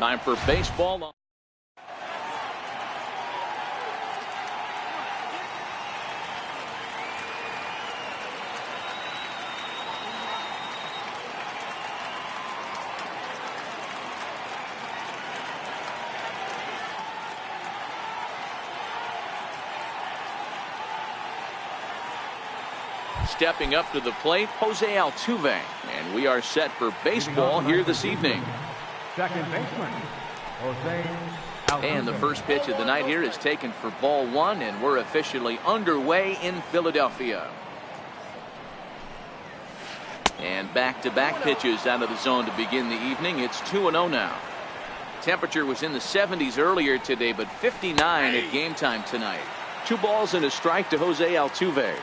Time for baseball. Stepping up to the plate, Jose Altuve. And we are set for baseball here this evening. Second baseman, Jose Altuve. And the first pitch of the night here is taken for ball one, and we're officially underway in Philadelphia. And back-to-back pitches out of the zone to begin the evening. It's 2-0 now. Temperature was in the 70s earlier today, but 59 at game time tonight. 2 balls and a strike to Jose Altuve.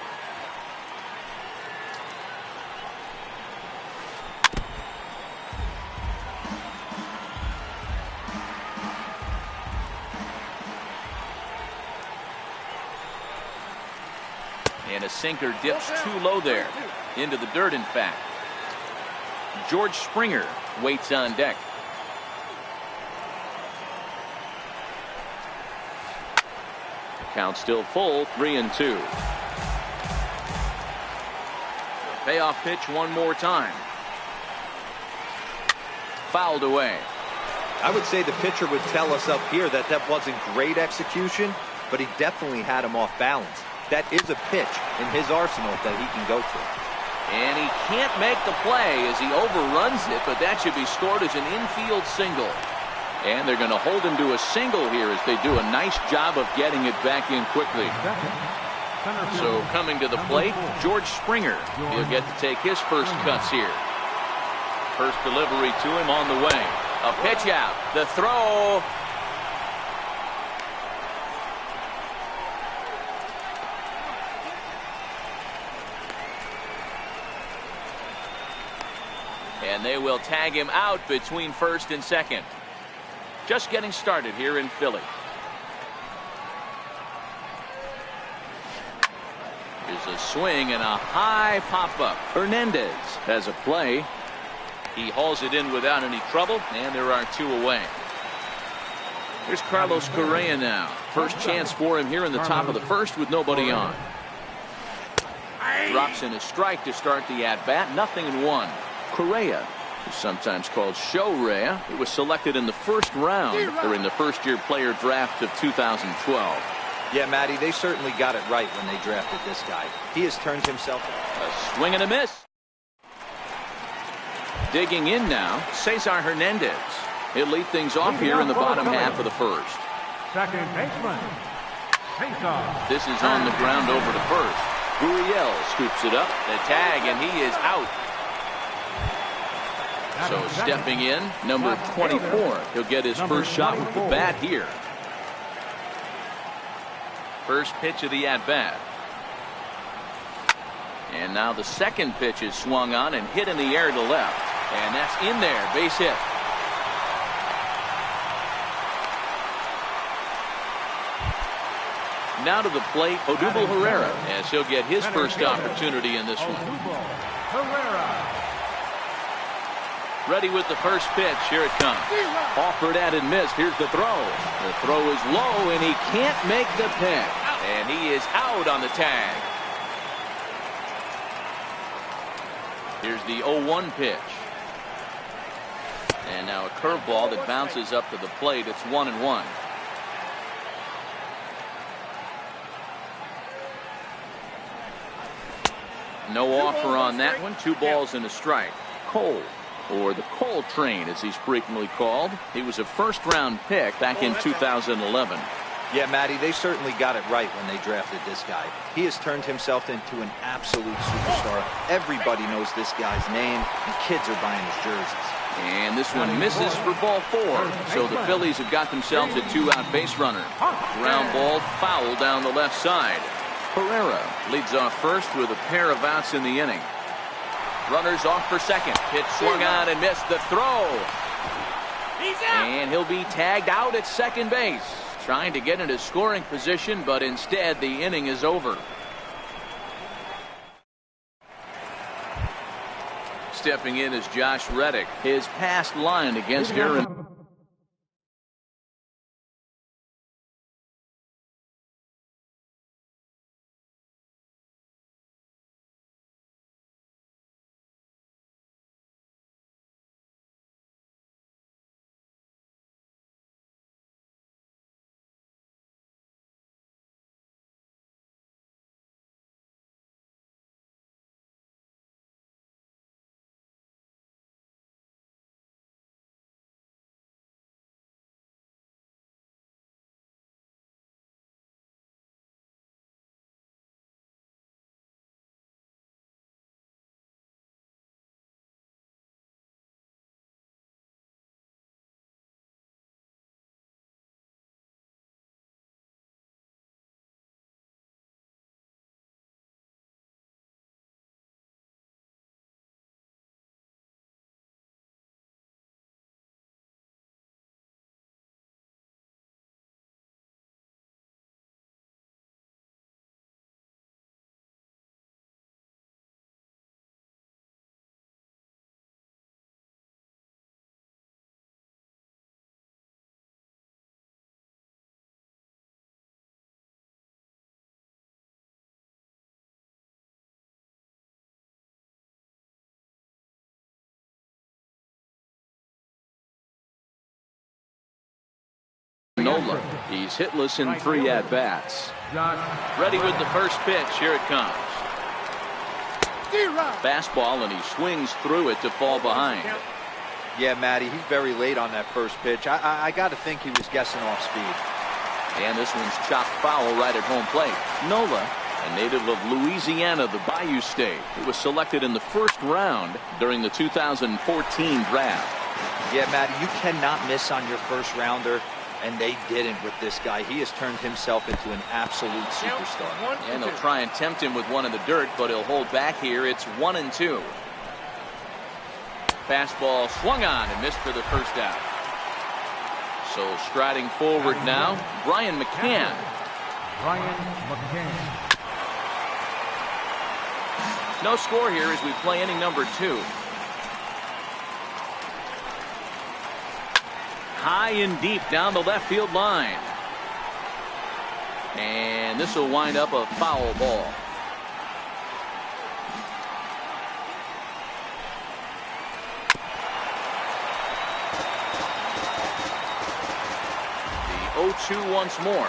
And a sinker dips too low there. Into the dirt, in fact. George Springer waits on deck. Count still full, 3-2. Payoff pitch one more time. Fouled away. I would say the pitcher would tell us up here that that wasn't great execution, but he definitely had him off balance. That is a pitch in his arsenal that he can go for. And he can't make the play as he overruns it, but that should be scored as an infield single. And they're going to hold him to a single here as they do a nice job of getting it back in quickly. So coming to the plate, George Springer. He'll get to take his first cuts here. First delivery to him on the way. A pitch out. The throw. And they will tag him out between first and second. Just getting started here in Philly. Here's a swing and a high pop-up. Hernandez has a play. He hauls it in without any trouble, and there are 2 away. Here's Carlos Correa now. First chance for him here in the top of the first with nobody on. Drops in a strike to start the at-bat. 0-1. Correa, who's sometimes called Show Rea, he was selected in the first round during the first-year player draft of 2012. Yeah, Matty, they certainly got it right when they drafted this guy. He has turned himself. A swing and a miss. Digging in now, Cesar Hernandez. He'll lead things off here in the bottom half of the first. Second baseman, Cesar. This is on the ground over to first. Gurriel scoops it up, the tag, and he is out. So stepping in, number 24. He'll get his first shot with the bat here. First pitch of the at-bat. And now the second pitch is swung on and hit in the air to left. And that's in there, base hit. Now to the plate, Odubel Herrera, as he'll get his first opportunity in this one. Herrera. Ready with the first pitch. Here it comes. Offered at and missed. Here's the throw. The throw is low, and he can't make the pick. And he is out on the tag. Here's the 0-1 pitch. And now a curveball that bounces up to the plate. It's 1-1. No offer on that one. 2 balls and a strike. Cole, or the Cole Train as he's frequently called. He was a first-round pick back in 2011. Yeah, Matty, they certainly got it right when they drafted this guy. He has turned himself into an absolute superstar. Everybody knows this guy's name, and kids are buying his jerseys. And this one misses for ball 4. So the Phillies have got themselves a 2-out base runner. Ground ball foul down the left side. Herrera leads off first with a pair of outs in the inning. Runners off for second. Pitch swung on and missed. The throw. And he'll be tagged out at second base. Trying to get into scoring position, but instead the inning is over. Stepping in is Josh Reddick. His past line against Aaron. Nola. He's hitless in 3 at-bats. Ready with the first pitch. Here it comes. Fastball, and he swings through it to fall behind. Yeah, Matty, he's very late on that first pitch. I got to think he was guessing off speed. And this one's chopped foul right at home plate. Nola, a native of Louisiana, the Bayou State, who was selected in the first round during the 2014 draft. Yeah, Matty, you cannot miss on your first rounder, and they didn't with this guy. He has turned himself into an absolute superstar. And they'll try and tempt him with one in the dirt, but he'll hold back here. It's 1-2. Fastball swung on and missed for the first out. So striding forward now, Brian McCann. No score here as we play inning number 2. High and deep down the left field line. And this will wind up a foul ball. The 0-2 once more.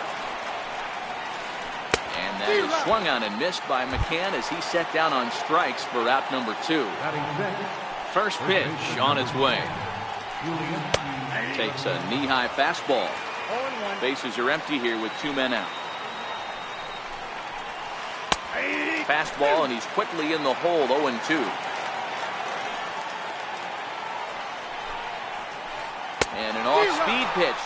And that is swung on and missed by McCann as he set down on strikes for out number 2. First pitch on its way. Takes a knee-high fastball. Bases are empty here with 2 men out. Fastball, and he's quickly in the hole. 0-2. And an off-speed pitch.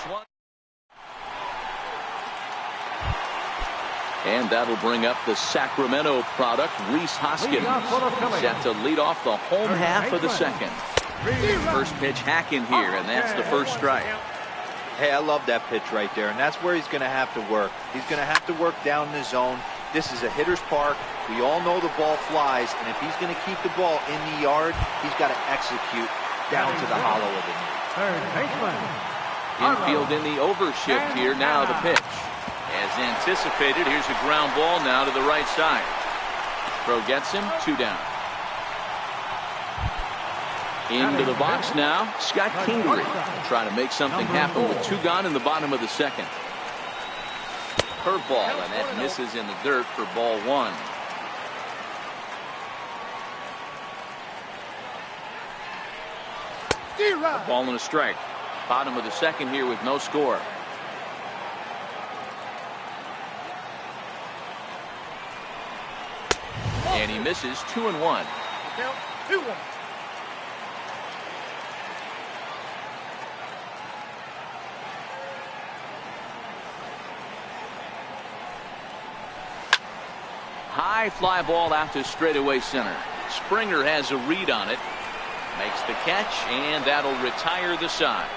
And that'll bring up the Sacramento product, Rhys Hoskins, set to lead off the home half of the second. First pitch hack in here, and that's the first strike. Hey, I love that pitch right there, and that's where he's going to have to work. He's going to have to work down the zone. This is a hitter's park. We all know the ball flies, and if he's going to keep the ball in the yard, he's got to execute down to the hollow of the knee. Infield in the overshift here. Now the pitch. As anticipated, here's a ground ball now to the right side. Throw gets him, 2 down. Into the box now, Scott Kingery trying to make something happen with 2 gone in the bottom of the second. Curveball, and that misses in the dirt for ball 1. Ball and a strike. Bottom of the second here with no score. And he misses. 2-1. 2-1. High fly ball out to straightaway center. Springer has a read on it. Makes the catch, and that'll retire the side.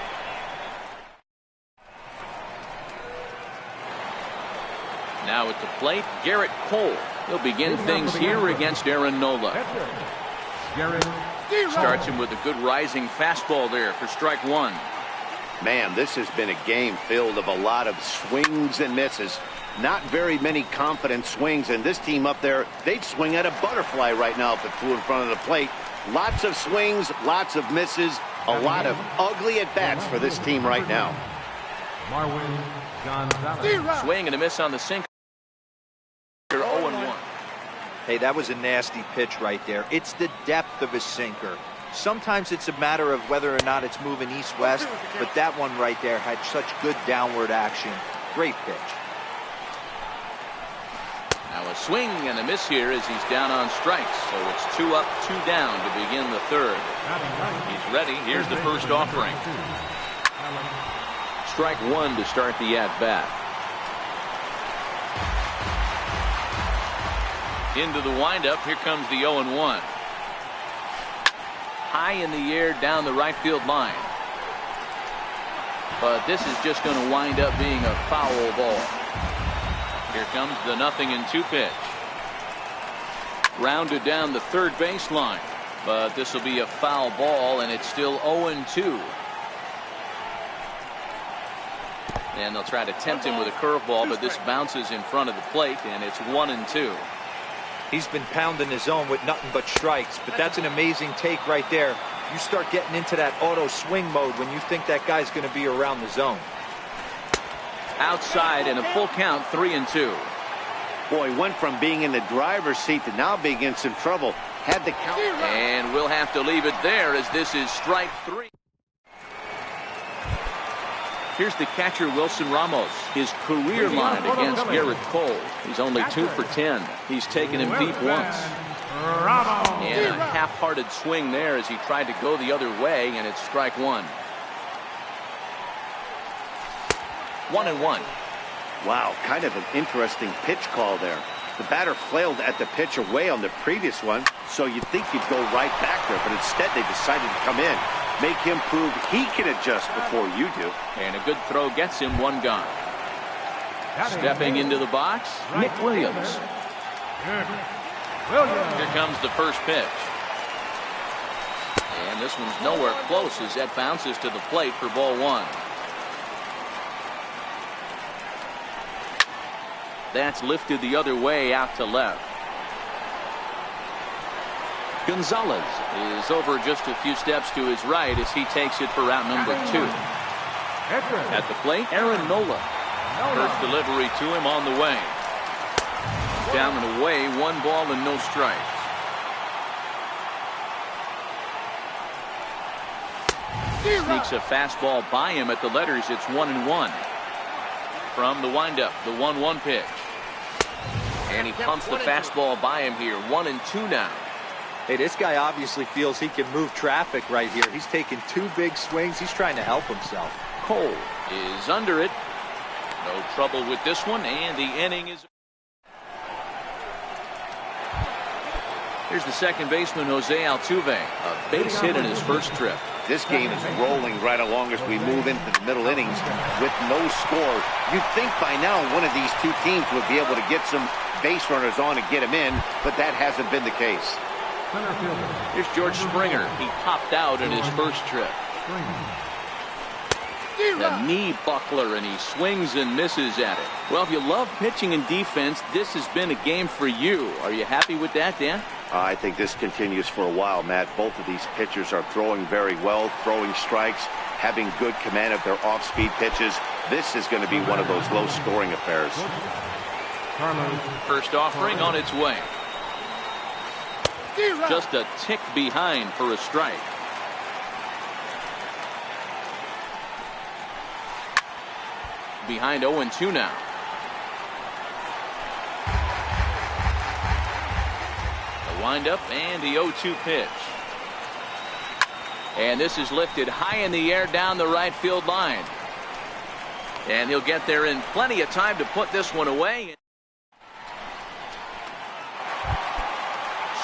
Now at the plate, Garrett Cole. He'll begin things here against Aaron Nola. Starts him with a good rising fastball there for strike 1. Man, this has been a game filled of a lot of swings and misses. Not very many confident swings, and this team up there, they'd swing at a butterfly right now if it flew in front of the plate. Lots of swings, lots of misses, a lot of ugly at-bats for this team right now. Swing and a miss on the sinker. 0-1. Hey, that was a nasty pitch right there. It's the depth of his sinker. Sometimes it's a matter of whether or not it's moving east-west, but that one right there had such good downward action. Great pitch. Now a swing and a miss here as he's down on strikes. So it's 2 up, 2 down to begin the third. He's ready. Here's the first offering. Strike 1 to start the at-bat. Into the windup. Here comes the 0-1. High in the air down the right field line. But this is just going to wind up being a foul ball. Here comes the 0-2 pitch. Grounded down the third baseline. But this will be a foul ball, and it's still 0-2. And they'll try to tempt him with a curveball, but this bounces in front of the plate, and it's 1-2. He's been pounding the zone with nothing but strikes, but that's an amazing take right there. You start getting into that auto swing mode when you think that guy's going to be around the zone. Outside and a full count, 3-2. Boy, went from being in the driver's seat to now being in some trouble. Had the count. And we'll have to leave it there as this is strike 3. Here's the catcher, Wilson Ramos. His career line against Garrett Cole. He's only 2 for 10. He's taken him deep once. And a half-hearted swing there as he tried to go the other way, and it's strike 1. 1-1. Wow, kind of an interesting pitch call there. The batter flailed at the pitch away on the previous one, so you'd think he'd go right back there, but instead they decided to come in. Make him prove he can adjust before you do. And a good throw gets him 1 gone. Stepping into the box, Nick Williams. Here comes the first pitch. And this one's nowhere close as that bounces to the plate for ball 1. That's lifted the other way out to left. Gonzalez is over just a few steps to his right as he takes it for out number 2. At the plate, Aaron Nola. First delivery to him on the way. Down and away, 1 ball and no strikes. Sneaks a fastball by him at the letters. It's 1-1. From the windup, the 1-1 pitch. And he pumps the fastball by him here. 1-2 now. Hey, this guy obviously feels he can move traffic right here. He's taking 2 big swings. He's trying to help himself. Cole is under it. No trouble with this one, and the inning is. Here's the second baseman, Jose Altuve. A base hit in his first trip. This game is rolling right along as we move into the middle innings with no score. You'd think by now one of these 2 teams would be able to get some base runners on and get them in, but that hasn't been the case. Here's George Springer. He popped out in his first trip. The knee buckler, and he swings and misses at it. Well, if you love pitching and defense, this has been a game for you. Are you happy with that, Dan? I think this continues for a while, Matt. Both of these pitchers are throwing very well, throwing strikes, having good command of their off-speed pitches. This is going to be one of those low-scoring affairs. First offering on its way. Just a tick behind for a strike. Behind 0-2 now. The windup and the 0-2 pitch. And this is lifted high in the air down the right field line. And he'll get there in plenty of time to put this one away.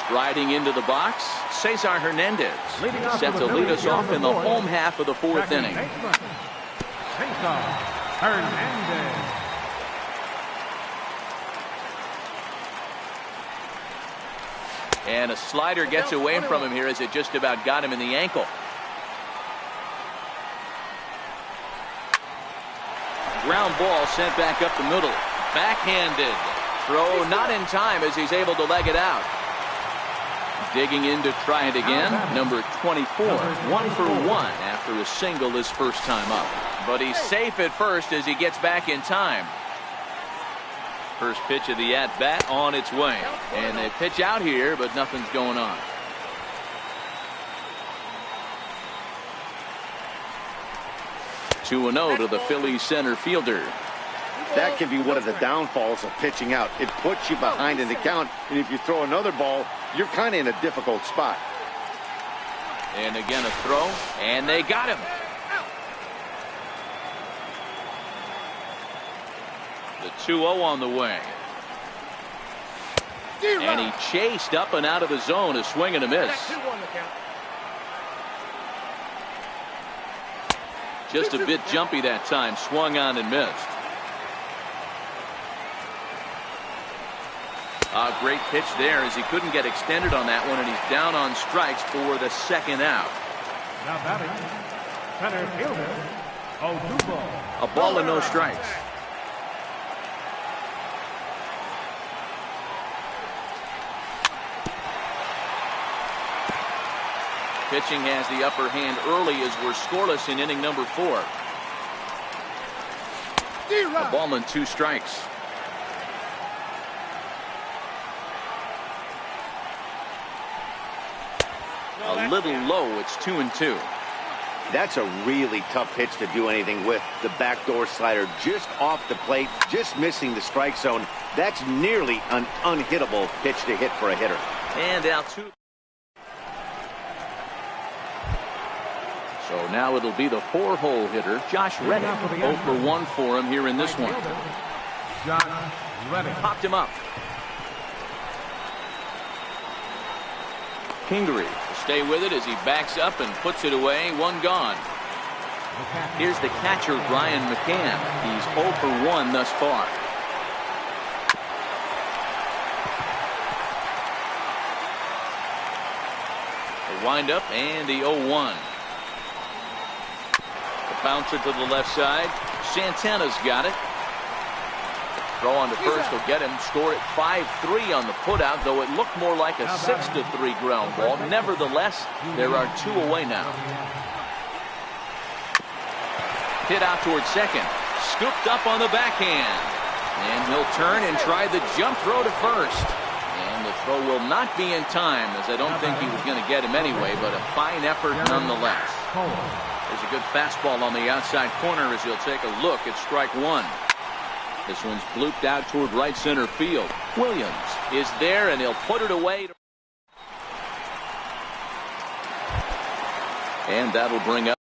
Striding into the box, Cesar Hernandez. Set to lead us off in the home half of the 4th inning. Hernandez. And a slider gets away from him here as it just about got him in the ankle. Ground ball sent back up the middle. Backhanded. Throw not in time as he's able to leg it out. Digging in to try it again. Number 24. 1 for 1 after a single his first time up. But he's safe at first as he gets back in time. First pitch of the at-bat on its way. And they pitch out here, but nothing's going on. Two and 0 to the Phillies center fielder. That can be one of the downfalls of pitching out. It puts you behind in the count, and if you throw another ball, you're kind of in a difficult spot. And again a throw, and they got him. The 2-0 on the way. And he chased up and out of the zone, a swing and a miss. Just a bit jumpy that time, swung on and missed. A great pitch there as he couldn't get extended on that one, and he's down on strikes for the second out. Now batting, center fielder, Odubel. A ball and no strikes. Pitching has the upper hand early as we're scoreless in inning number 4. A ball and 2 strikes. A little low. It's 2-2. That's a really tough pitch to do anything with. The backdoor slider just off the plate, just missing the strike zone. That's nearly an unhittable pitch to hit for a hitter. And out 2. So now it'll be the 4-hole hitter, Josh Reddick. 0 for 1 for him here in this one. Josh Reddick. Popped him up. Kingery will stay with it as he backs up and puts it away. 1 gone. Here's the catcher, Ryan McCann. He's 0 for 1 thus far. The windup and the 0-1. The bouncer to the left side. Santana's got it. Throw on to first will get him. Score at 5-3 on the putout, though it looked more like a 6-3 ground ball. Nevertheless, there are 2 away now. Hit out towards second. Scooped up on the backhand. And he'll turn and try the jump throw to first. And the throw will not be in time, as I don't think he was going to get him anyway, but a fine effort nonetheless. There's a good fastball on the outside corner as he'll take a look at strike 1. This one's blooped out toward right center field. Williams is there, and he'll put it away. And that'll bring up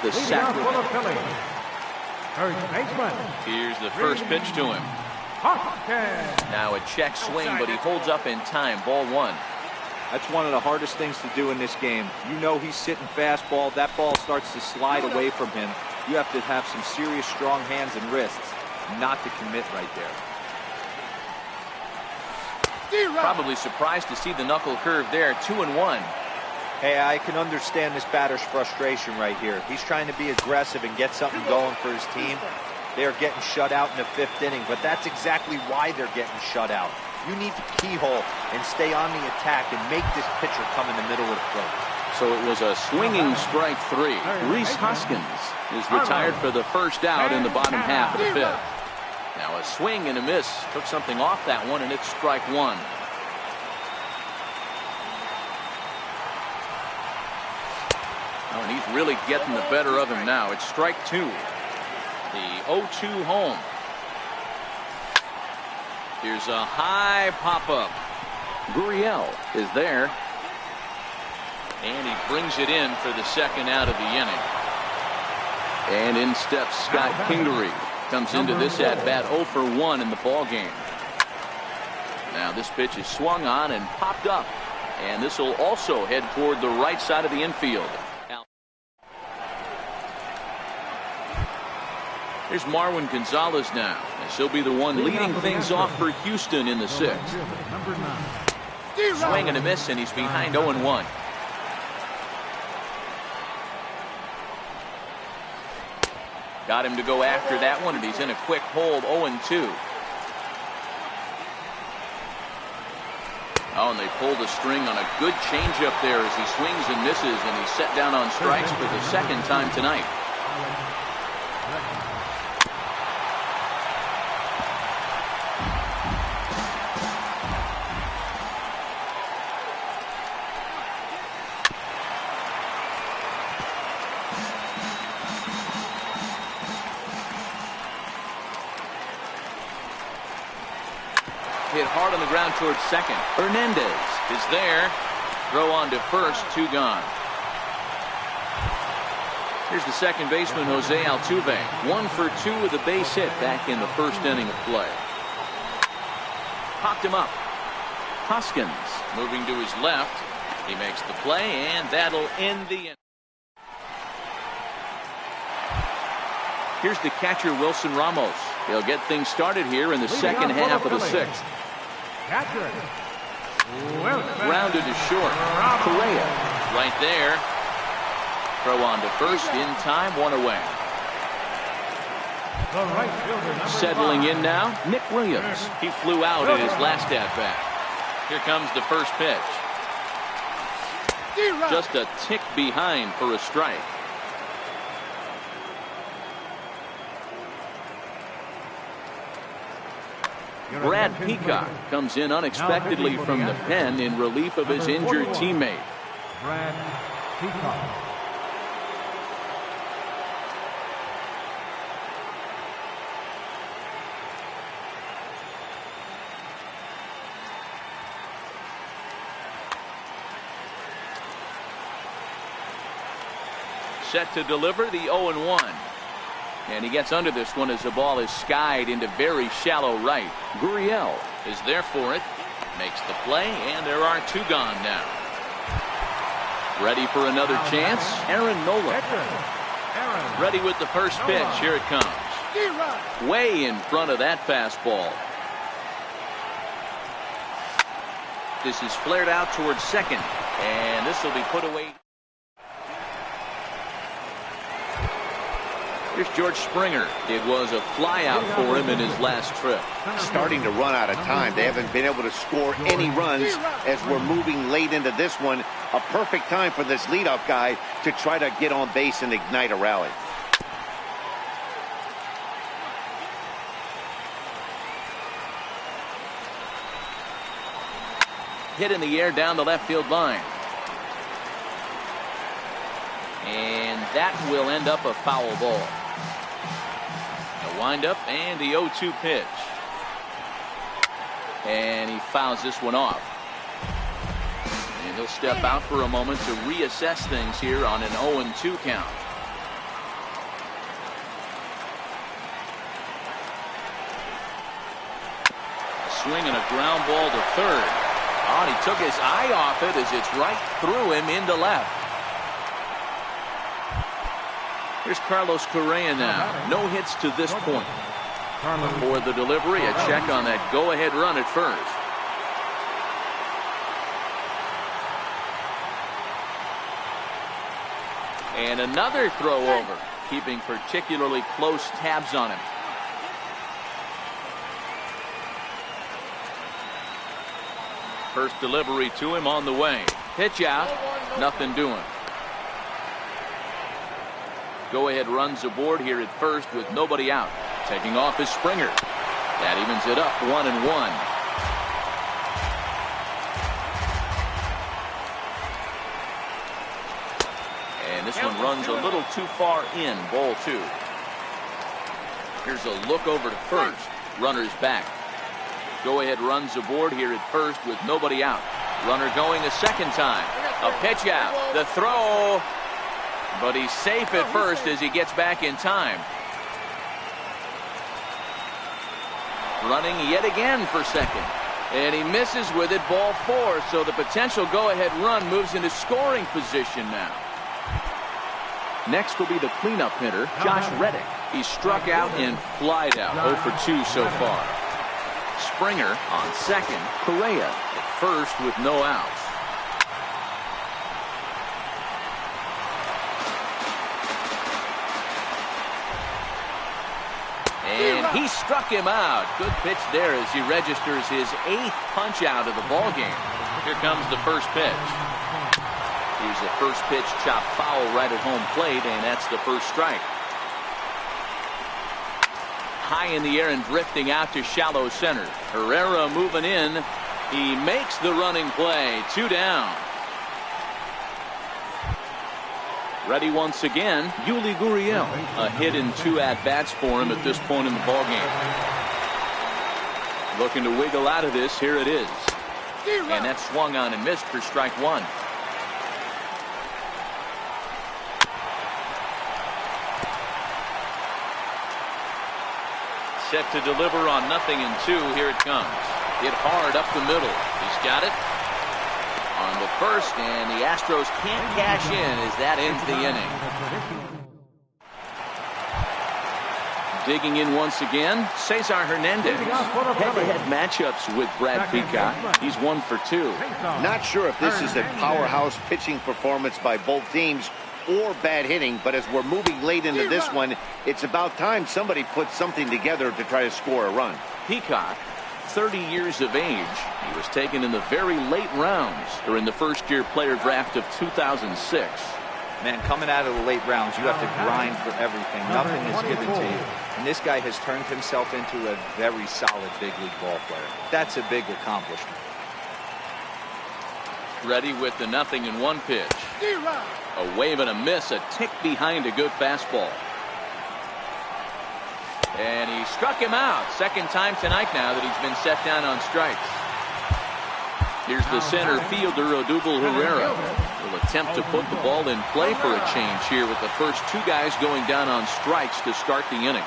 the sack. Here's the first pitch to him. Now a check swing, but he holds up in time. Ball 1. That's one of the hardest things to do in this game. You know he's sitting fastball. That ball starts to slide away from him. You have to have some serious strong hands and wrists not to commit right there. Probably surprised to see the knuckle curve there. 2-1. Hey, I can understand this batter's frustration right here. He's trying to be aggressive and get something going for his team. They're getting shut out in the 5th inning, but that's exactly why they're getting shut out. You need to keyhole and stay on the attack and make this pitcher come in the middle of the plate. So it was a swinging strike 3. Rhys Hoskins is retired for the first out in the bottom half of the 5th. Now a swing and a miss. Took something off that one, and it's strike 1. Oh, and he's really getting the better of him now. It's strike 2. The 0-2 home. Here's a high pop-up. Gurriel is there. And he brings it in for the second out of the inning. And in steps Scott Kingery. Comes into this at-bat 0 for 1 in the ball game. Now this pitch is swung on and popped up. And this will also head toward the right side of the infield. Here's Marwin Gonzalez now, as he'll be the one leading things off for Houston in the 6th. Swing and a miss, and he's behind 0-1. Got him to go after that one, and he's in a quick hold, 0-2. Oh, and they pull the string on a good changeup there as he swings and misses, and he's set down on strikes for the second time tonight. hard on the ground towards second. Hernandez is there. Throw on to first, 2 gone. Here's the second baseman, Jose Altuve. 1 for 2 with a base hit back in the first inning of play. Popped him up. Hoskins moving to his left. He makes the play, and that'll end the inning. Here's the catcher, Wilson Ramos. He'll get things started here in the second half of the 6th. Grounded to short. Correa right there. Throw on to first in time, 1 away. Settling in now, Nick Williams. He flew out in his last at-bat. Here comes the first pitch. Just a tick behind for a strike. Brad Peacock comes in unexpectedly from the pen in relief of his injured teammate. Brad Peacock. Set to deliver the 0-1. And he gets under this one as the ball is skied into very shallow right. Gurriel is there for it. Makes the play, and there are 2 gone now. Ready for another chance. Aaron Nola. Ready with the first pitch. Here it comes. Way in front of that fastball. This is flared out towards second. And this will be put away. Here's George Springer. It was a flyout for him in his last trip. Starting to run out of time. They haven't been able to score any runs as we're moving late into this one. A perfect time for this leadoff guy to try to get on base and ignite a rally. Hit in the air down the left field line. And that will end up a foul ball. The windup and the 0-2 pitch. And he fouls this one off. And he'll step out for a moment to reassess things here on an 0-2 count. A swing and a ground ball to third. Oh, and he took his eye off it as it's right through him into left. Here's Carlos Correa now. No hits to this point. For the delivery, a check on that go-ahead run at first. And another throw over, keeping particularly close tabs on him. First delivery to him on the way. Pitch out, nothing doing. Go-ahead runs aboard here at first with nobody out. Taking off is Springer. That evens it up, 1-1. And this one runs a little too far in, ball 2. Here's a look over to first. Runner's back. Go-ahead runs aboard here at first with nobody out. Runner going a second time. A pitch out. The throw. But he's safe at first as he gets back in time. Running yet again for second. And he misses with it, ball 4. So the potential go-ahead run moves into scoring position now. Next will be the cleanup hitter, Josh Reddick. He struck out and flied out. 0 for 2 so far. Springer on second. Correa at first with no outs. And he struck him out. Good pitch there as he registers his 8th punch out of the ball game. Here comes the first pitch. Here's the first pitch chopped foul right at home plate, and that's the first strike. High in the air and drifting out to shallow center. Herrera moving in. He makes the running play. 2 down. Ready once again, Yuli Gurriel. A hit in 2 at-bats for him at this point in the ballgame. Looking to wiggle out of this. Here it is. And that swung on and missed for strike one. Set to deliver on 0-2. Here it comes. Hit hard up the middle. He's got it on the first, and the Astros can't cash in as that ends the inning. Digging in once again, Cesar Hernandez. Head-to-head matchups with Brad Peacock. He's 1 for 2. Not sure if this is a powerhouse pitching performance by both teams or bad hitting, but as we're moving late into this one, it's about time somebody puts something together to try to score a run. Peacock, 30 years of age. He was taken in the very late rounds during the first-year player draft of 2006. Man, coming out of the late rounds, you have to grind for everything. Nothing is given to you. And this guy has turned himself into a very solid big league ball player. That's a big accomplishment. Ready with the 0-1 pitch. A wave and a miss, a tick behind a good fastball. And he struck him out. Second time tonight now that he's been set down on strikes. Here's the center fielder, Odubel Herrera. Will attempt to put the ball in play for a change here with the first two guys going down on strikes to start the inning.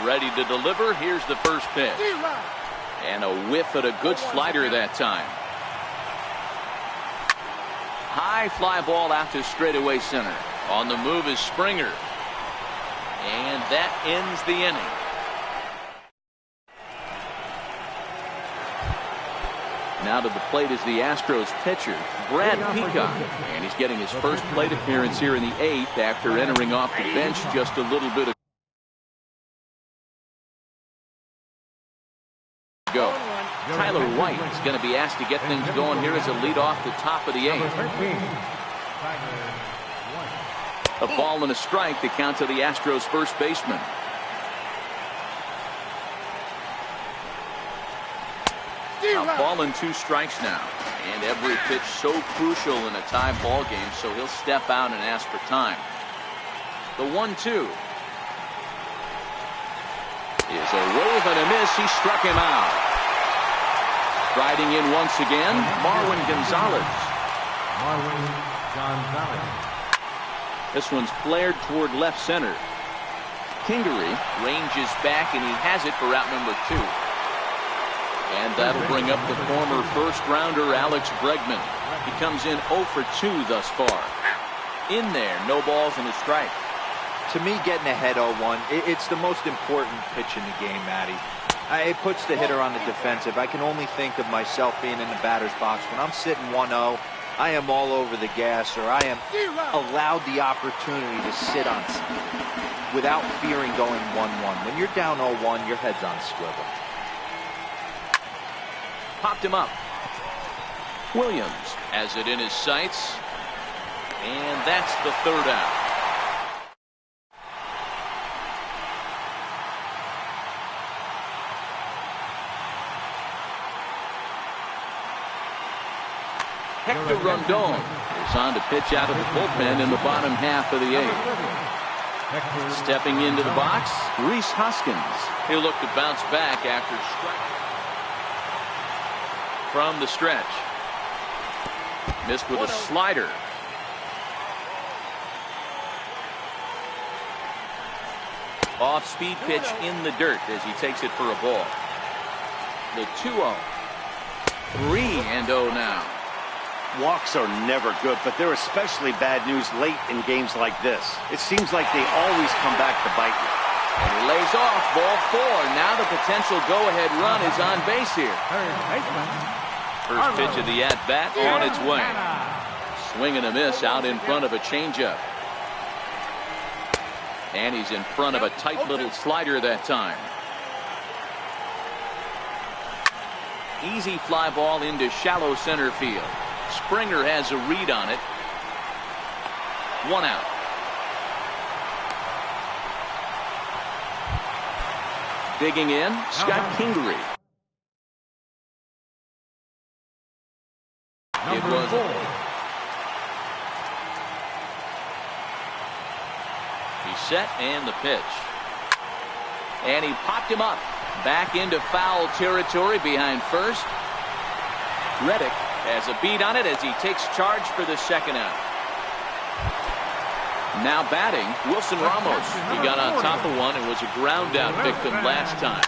Ready to deliver. Here's the first pitch. And a whiff at a good slider that time. High fly ball out to straightaway center. On the move is Springer. And that ends the inning. Now to the plate is the Astros pitcher, Brad Peacock. And he's getting his first plate appearance here in the 8th after entering off the bench just a little bit ago. Tyler White is going to be asked to get things going here as a lead off the top of the 8th. A ball and a strike to count to the Astros first baseman. A ball and 2 strikes now. And every pitch so crucial in a tie ball game, so he'll step out and ask for time. The 1-2 is a wave and a miss. He struck him out. Riding in once again, Marwin Gonzalez. This one's flared toward left center. Kingery ranges back, and he has it for out number 2. And that'll bring up the former first-rounder Alex Bregman. He comes in 0 for 2 thus far. In there, no balls and a strike. To me, getting ahead 0-1, it's the most important pitch in the game, Matty. It puts the hitter on the defensive. I can only think of myself being in the batter's box. When I'm sitting 1-0, I am all over the gas, or I am allowed the opportunity to sit on something without fearing going 1-1. When you're down 0-1, your head's on a swivel. Popped him up. Williams has it in his sights. And that's the 3rd out. Hector Rondon is on to pitch out of the bullpen in the bottom half of the 8th. Stepping into the box, Rhys Hoskins. He'll look to bounce back after striking from the stretch. Missed with a slider. Off-speed pitch in the dirt as he takes it for a ball. The 2-0. 3-0 now. Walks are never good, but they're especially bad news late in games like this. It seems like they always come back to bite you. And he lays off, ball 4. Now the potential go-ahead run is on base here. First pitch of the at-bat on its way. Swing and a miss out in front of a changeup. And he's in front of a tight little slider that time. Easy fly ball into shallow center field. Springer has a read on it. 1 out. Digging in, Scott Kingery. It was He's set and the pitch. And he popped him up. Back into foul territory behind first. Reddick has a beat on it as he takes charge for the second out. Now batting, Wilson Ramos. He got on top of one and was a ground out victim last time.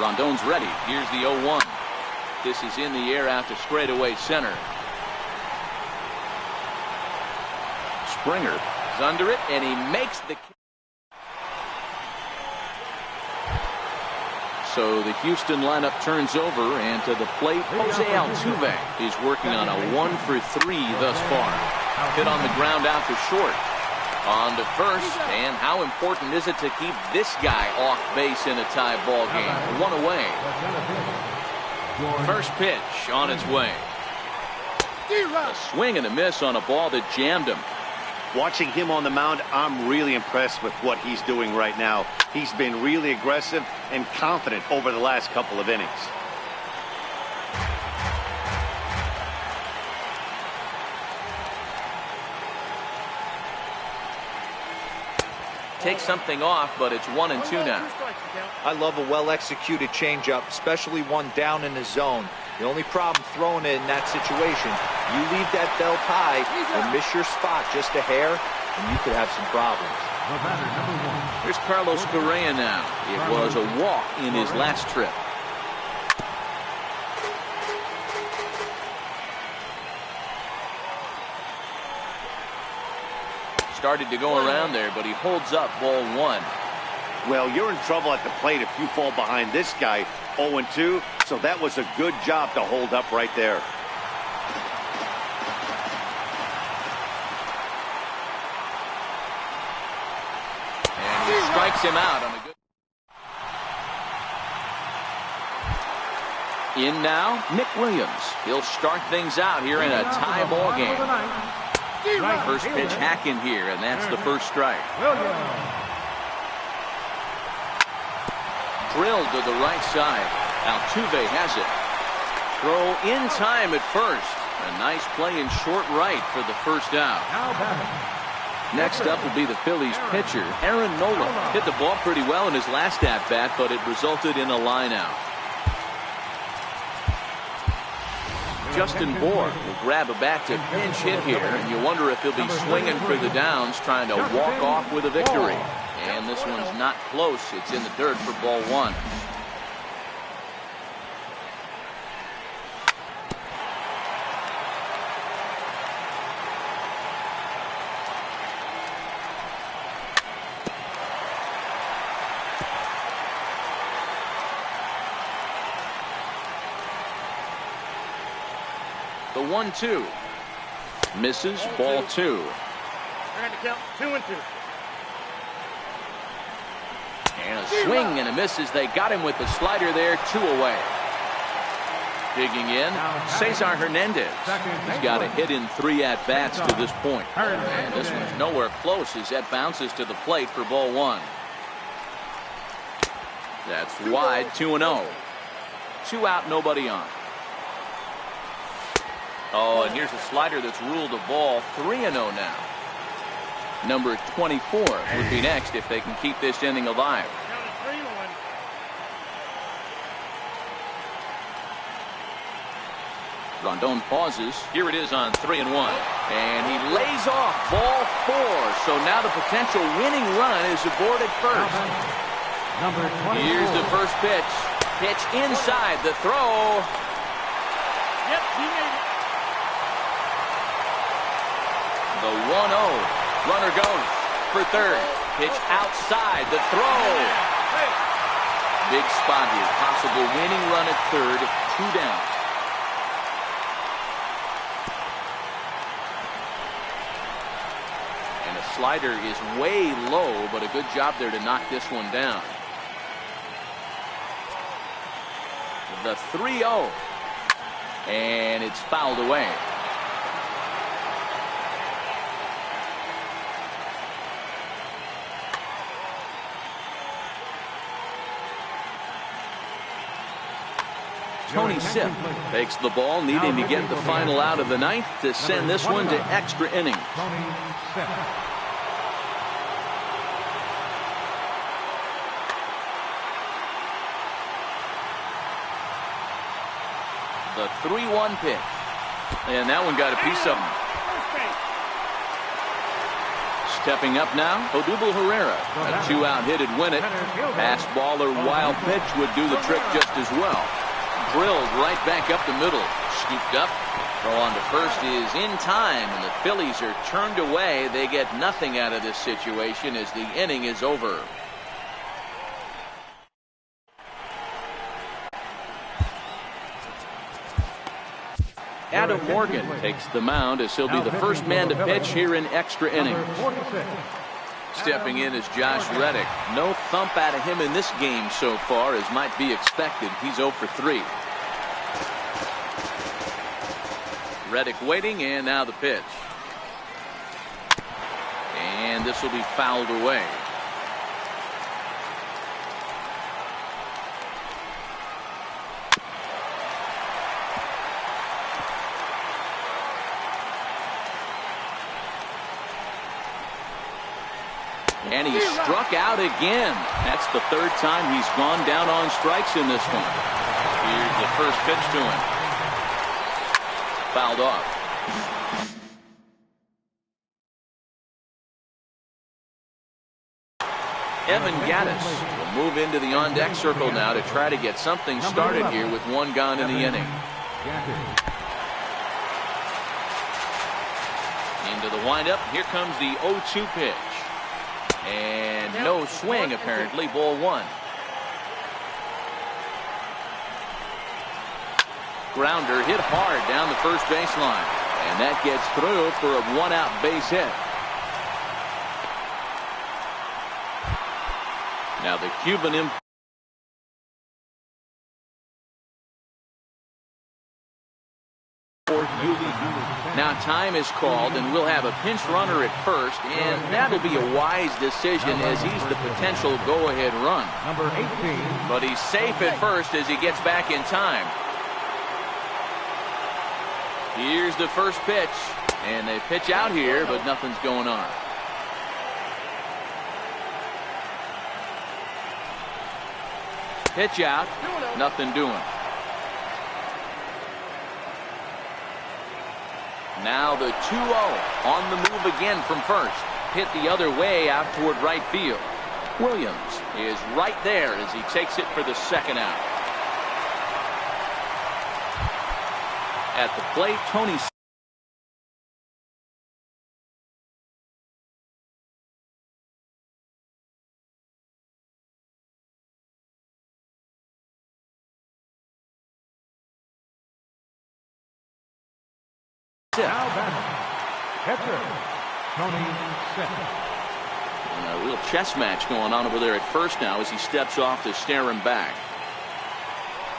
Rondon's ready. Here's the 0-1. This is in the air out to straightaway center. Springer is under it, and he makes the. So the Houston lineup turns over, and to the plate, Jose Altuve is working on a 1-for-3 thus far. Hit on the ground out to short. On to first, and how important is it to keep this guy off base in a tie ball game? One away. First pitch on its way. A swing and a miss on a ball that jammed him. Watching him on the mound, I'm really impressed with what he's doing right now. He's been really aggressive and confident over the last couple of innings. Takes something off, but it's 1-2 now. I love a well-executed changeup, especially one down in the zone. The only problem throwing it in that situation, you leave that belt high and miss your spot just a hair, and you could have some problems. Here's Carlos Correa now. It was a walk in his last trip. Started to go around there, but he holds up ball one. Well, you're in trouble at the plate if you fall behind this guy 0-2, so that was a good job to hold up right there. And he strikes him out on a good. In now, Nick Williams. He'll start things out here in a tie ball game. First pitch hack in here, and that's the first strike. Drilled to the right side. Altuve has it. Throw in time at first. A nice play in short right for the first out. Next up will be the Phillies pitcher, Aaron Nola. Hit the ball pretty well in his last at-bat, but it resulted in a line-out. Justin Bour will grab a bat to pinch hit here, and you wonder if he'll be swinging for the downs, trying to walk off with a victory. And this one's not close. It's in the dirt for ball one. The 1-2 misses, ball two. We're going to count 2-2. And a swing and a miss as they got him with the slider there, 2 away. Digging in, Cesar Hernandez. He's got a hit in 3 at-bats to this point. And this one's nowhere close as that bounces to the plate for ball one. That's wide, 2-0. 2 out, nobody on. Oh, and here's a slider that's ruled a ball, 3-0 now. Number 24 would be next if they can keep this inning alive. Rondon pauses. Here it is on 3-1. And he lays off ball 4. So now the potential winning run is aboard at first. Here's the first pitch. Pitch inside the throw. Yep, he made it. The 1-0. Runner goes for third. Pitch outside the throw. Big spot here. Possible winning run at third. 2 down. And the slider is way low, but a good job there to knock this one down. The 3-0. And it's fouled away. Tony Sipp takes the ball, needing to get the final out of the ninth to send this one to extra innings. The 3-1 pitch. And that one got a piece of him. Stepping up now, Odubel Herrera. A 2-out hit would win it. Fast ball or wild pitch would do the trick just as well. Drilled right back up the middle. Scooped up. Throw on to first is in time, and the Phillies are turned away. They get nothing out of this situation as the inning is over. Adam Morgan takes the mound as he'll be the first man to pitch here in extra innings. Stepping in is Josh Reddick. No thump out of him in this game so far, as might be expected. He's 0 for 3. Reddick waiting, and now the pitch. And this will be fouled away. And he struck out again. That's the third time he's gone down on strikes in this one. Here's the first pitch to him. Fouled off. Evan Gattis will move into the on-deck circle now to try to get something started here with one gone in the inning. Into the windup. Here comes the 0-2 pitch. And no swing, apparently. Ball 1. Grounder hit hard down the first baseline. And that gets through for a 1-out base hit. Now the Cuban import. Now time is called, and we'll have a pinch runner at first, and that'll be a wise decision as he's the potential go-ahead run. Number 18. But he's safe at first as he gets back in time. Here's the first pitch, and they pitch out here, but nothing's going on. Pitch out, nothing doing. Now the 2-0 on the move again from first. Hit the other way out toward right field. Williams is right there as he takes it for the second out. At the plate, Tony. Now catcher, Tony Sick. A real chess match going on over there at first now as he steps off to stare him back.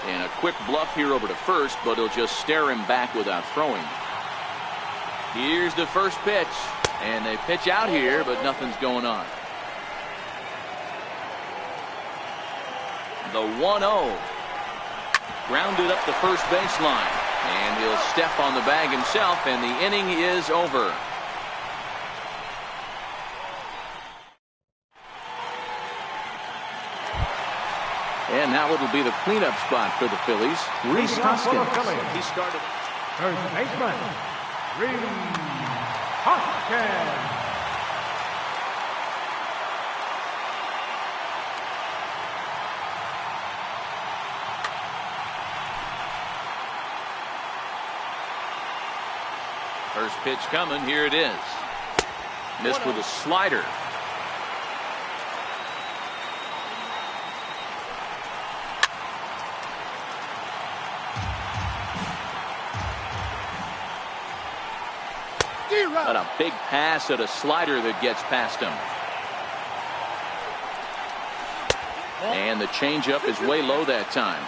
And a quick bluff here over to first, but he'll just stare him back without throwing. Here's the first pitch, and they pitch out here, but nothing's going on. The 1-0. Grounded up the first baseline. And he'll step on the bag himself, and the inning is over. And now it'll be the cleanup spot for the Phillies. Rhys Hoskins. He started. First baseman, Rhys Hoskins. First pitch coming. Here it is. Missed with a slider. But a big pass at a slider that gets past him. And the changeup is way low that time.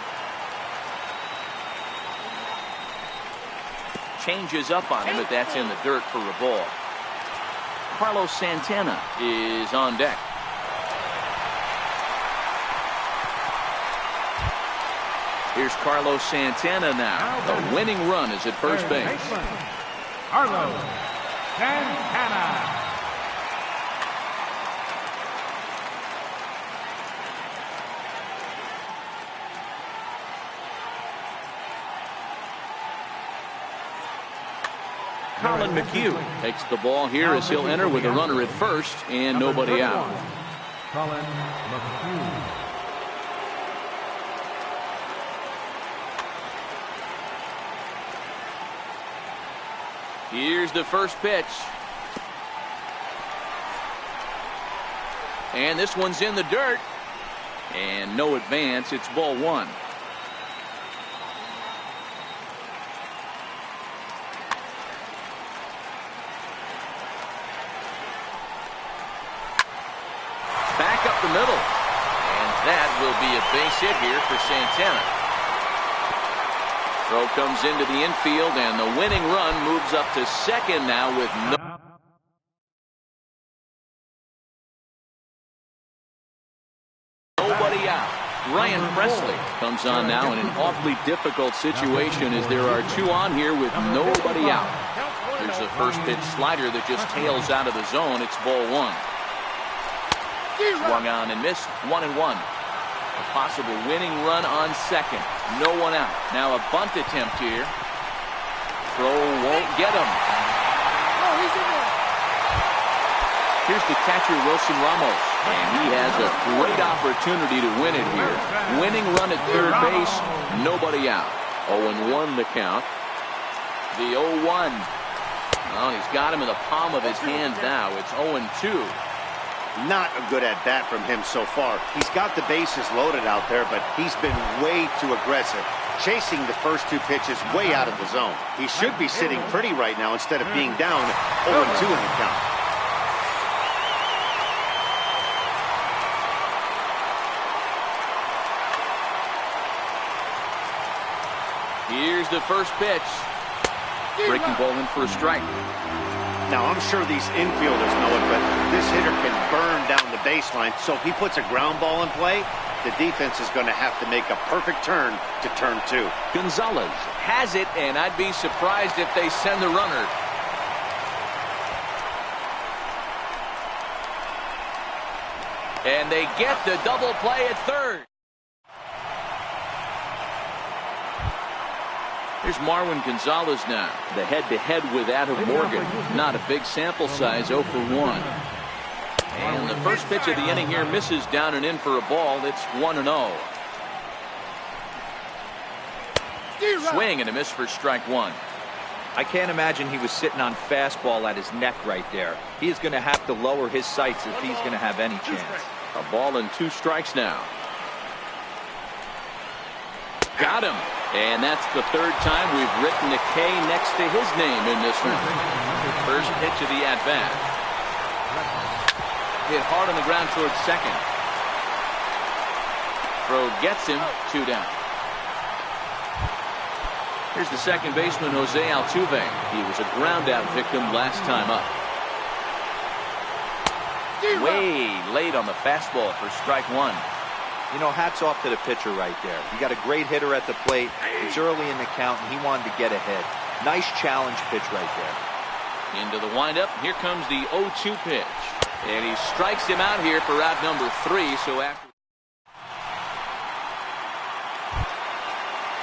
Changes up on him, but that's in the dirt for a ball. Carlos Santana is on deck. Here's Carlos Santana now. The winning run is at first base. Carlos Santana. Colin McHugh takes the ball here as he'll enter with a runner at first and nobody out. Colin McHugh. Here's the first pitch. And this one's in the dirt. And no advance. It's ball one. Back up the middle. And that will be a base hit here for Santana. Throw comes into the infield, and the winning run moves up to second now with nobody out. Ryan Presley comes on now in an awfully difficult situation as there are two on here with nobody out. Here's the first pitch slider that just tails out of the zone. It's ball one. Swung on and missed. 1-1. A possible winning run on second. No one out. Now a bunt attempt here. Throw won't get him. Here's the catcher, Wilson Ramos. And he has a great opportunity to win it here. Winning run at third base. Nobody out. 0-1 the count. The 0-1. Well, he's got him in the palm of his hand now. It's 0-2. Not a good at bat from him so far. He's got the bases loaded out there, but he's been way too aggressive, chasing the first two pitches way out of the zone. He should be sitting pretty right now instead of being down 0-2 in the count. Here's the first pitch. Breaking ball in for a strike. Now, I'm sure these infielders know it, but this hitter can burn down the baseline, so if he puts a ground ball in play, the defense is going to have to make a perfect turn to turn two. Gonzalez has it, and I'd be surprised if they send the runner. And they get the double play at third. Here's Marwin Gonzalez now. The head-to-head with Adam Morgan. Not a big sample size, 0 for 1. And the first pitch of the inning here misses down and in for a ball. It's 1-0. Swing and a miss for strike one. I can't imagine he was sitting on fastball at his neck right there. He is going to have to lower his sights if he's going to have any chance. A ball and 2 strikes now. Got him. And that's the third time we've written a K next to his name in this one. First pitch of the at-bat. Hit hard on the ground towards second. Throw gets him. 2 down. Here's the second baseman, Jose Altuve. He was a ground-out victim last time up. Way late on the fastball for strike one. You know, hats off to the pitcher right there. You got a great hitter at the plate. It's early in the count, and he wanted to get ahead. Nice challenge pitch right there. Into the windup. Here comes the 0-2 pitch. And he strikes him out here for out number 3. So after.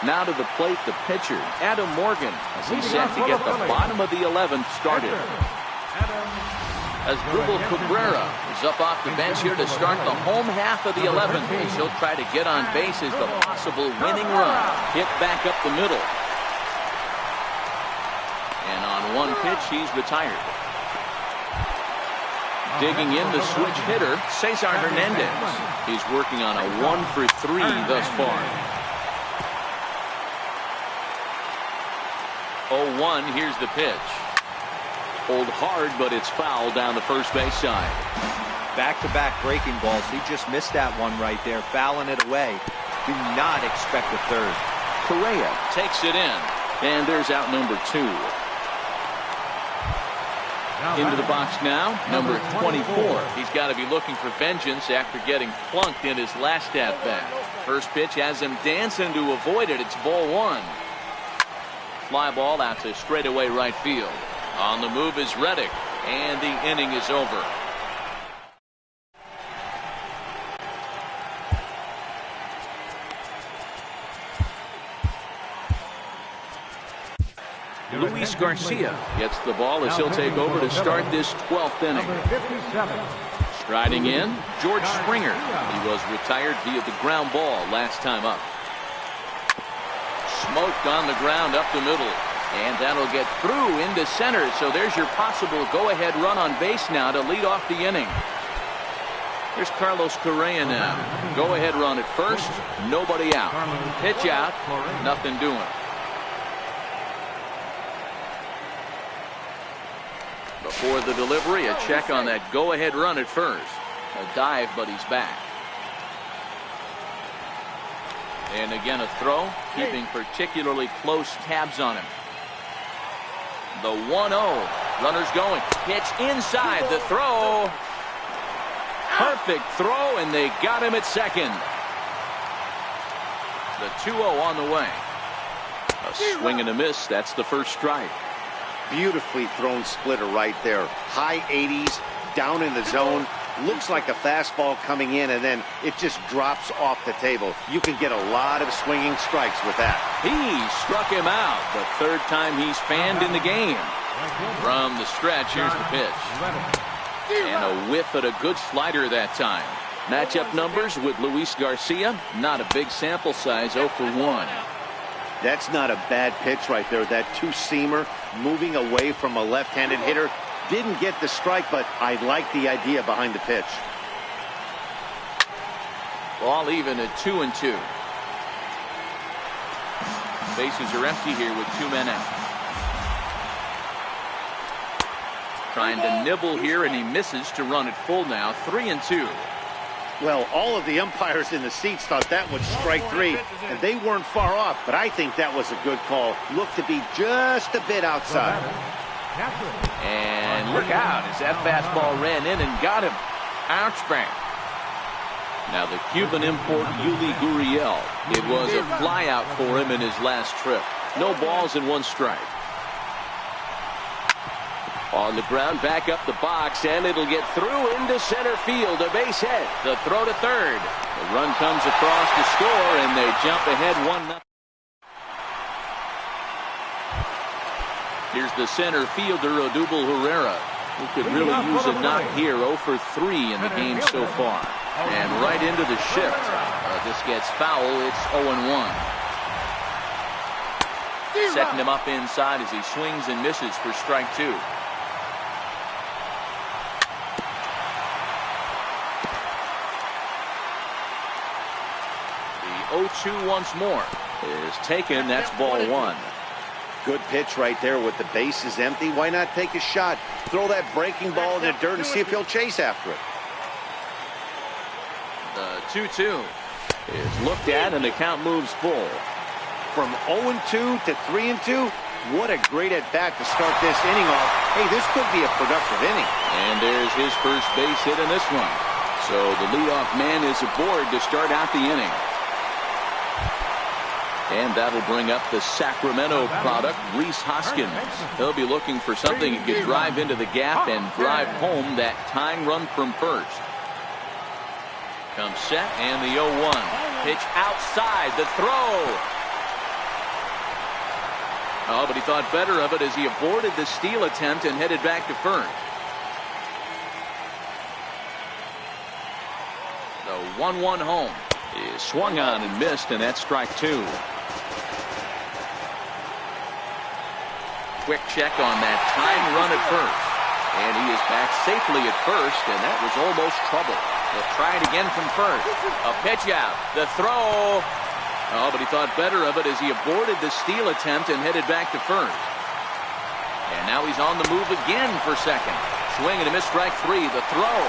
Now to the plate, the pitcher, Adam Morgan, as he's set to get the bottom of the 11th started. As Rubel Cabrera is up off the bench here to start the home half of the 11th. As he'll try to get on base as the possible winning run. Hit back up the middle. And on one pitch, he's retired. Digging in the switch hitter, Cesar Hernandez. He's working on a 1 for 3 thus far. 0-1, here's the pitch. Pulled hard, but it's foul down the first base side. Back-to-back breaking balls. He just missed that one right there, fouling it away. Do not expect a third. Correa takes it in, and there's out number 2. Into the box now, number 24. He's got to be looking for vengeance after getting plunked in his last at-bat. First pitch has him dancing to avoid it. It's ball 1. Fly ball out to straightaway right field. On the move is Reddick, and the inning is over. Luis Garcia gets the ball as he'll take over to start this 12th inning. Number 57. Striding in, George Springer. He was retired via the ground ball last time up. Smoked on the ground up the middle. And that'll get through into center. So there's your possible go-ahead run on base now to lead off the inning. Here's Carlos Correa now. Go-ahead run at first. Nobody out. Pitch out. Nothing doing. Before the delivery, a check on that go-ahead run at first. A dive, but he's back. And again a throw, keeping particularly close tabs on him. The 1-0. Runners going. Pitch inside. The throw. Perfect throw, and they got him at second. The 2-0 on the way. A swing and a miss. That's the first strike. Beautifully thrown splitter right there. High 80s, down in the zone. Looks like a fastball coming in, and then it just drops off the table. You can get a lot of swinging strikes with that. He struck him out. The third time he's fanned in the game. From the stretch, here's the pitch. And a whiff at a good slider that time. Matchup numbers with Luis Garcia. Not a big sample size, 0 for 1. That's not a bad pitch right there. That two-seamer moving away from a left-handed hitter. Didn't get the strike, but I like the idea behind the pitch. Ball even at 2-2. Bases are empty here with 2 men out. Trying to nibble here, and he misses to run it full now. 3-2. Well, all of the umpires in the seats thought that was strike 3, and they weren't far off, but I think that was a good call. Looked to be just a bit outside. And look out as that fastball ran in and got him. Ouch bang. Now the Cuban import Yuli Gurriel. It was a fly out for him in his last trip. No balls and 1 strike. On the ground, back up the box, and it'll get through into center field. A base hit. The throw to third. The run comes across to score, and they jump ahead 1-0. Here's the center fielder, Odubel Herrera, who could really use a knock here. 0 for 3 in the game so far. And right into the shift. This gets foul. It's 0-1. Setting him up inside as he swings and misses for strike 2. The 0-2 once more is taken. That's ball 1. Good pitch right there with the bases empty. Why not take a shot? Throw that breaking ball in the dirt and see if he'll chase after it. The 2-2 is looked at, and the count moves full. From 0-2 to 3-2, what a great at-bat to start this inning off. Hey, this could be a productive inning. And there's his first base hit in this one. So the leadoff man is aboard to start out the inning. And that'll bring up the Sacramento product, Rhys Hoskins. He'll be looking for something he could drive into the gap and drive home that tying run from first. Comes set, and the 0-1. Pitch outside, the throw. Oh, but he thought better of it as he aborted the steal attempt and headed back to first. The 1-1 home is swung on and missed, and that's strike 2. Quick check on that tying run at first. And he is back safely at first, and that was almost trouble. They'll try it again from first. A pitch out. The throw. Oh, but he thought better of it as he aborted the steal attempt and headed back to first. And now he's on the move again for second. Swing and a miss, strike 3. The throw.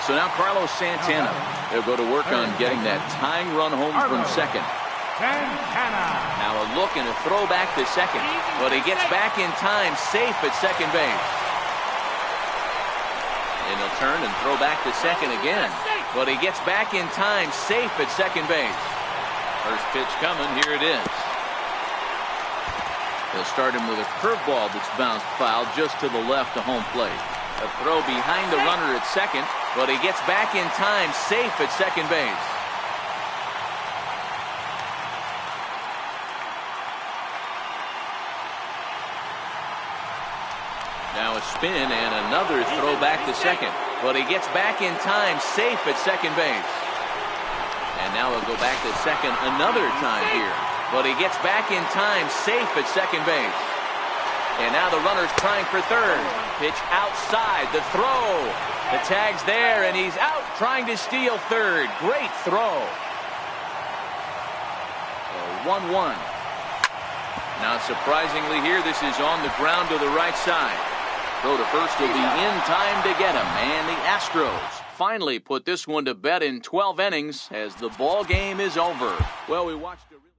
So now Carlos Santana. They'll go to work on getting that tying run home from second. Now a look and a throw back to second. But he gets back in time, safe at second base. And he'll turn and throw back to second again. But he gets back in time, safe at second base. First pitch coming, here it is. They'll start him with a curveball that's bounced foul just to the left of home plate. A throw behind the runner at second, but he gets back in time, safe at second base. Now a spin and another throw back to second. But he gets back in time, safe at second base. And now he'll go back to second another time here. But he gets back in time, safe at second base. And now the runner's trying for third. Pitch outside, the throw. The tag's there, and he's out trying to steal third. Great throw. 1-1. Now, surprisingly here, this is on the ground to the right side. Throw to first will be in time to get him. And the Astros finally put this one to bed in 12 innings as the ball game is over. Well, we watched a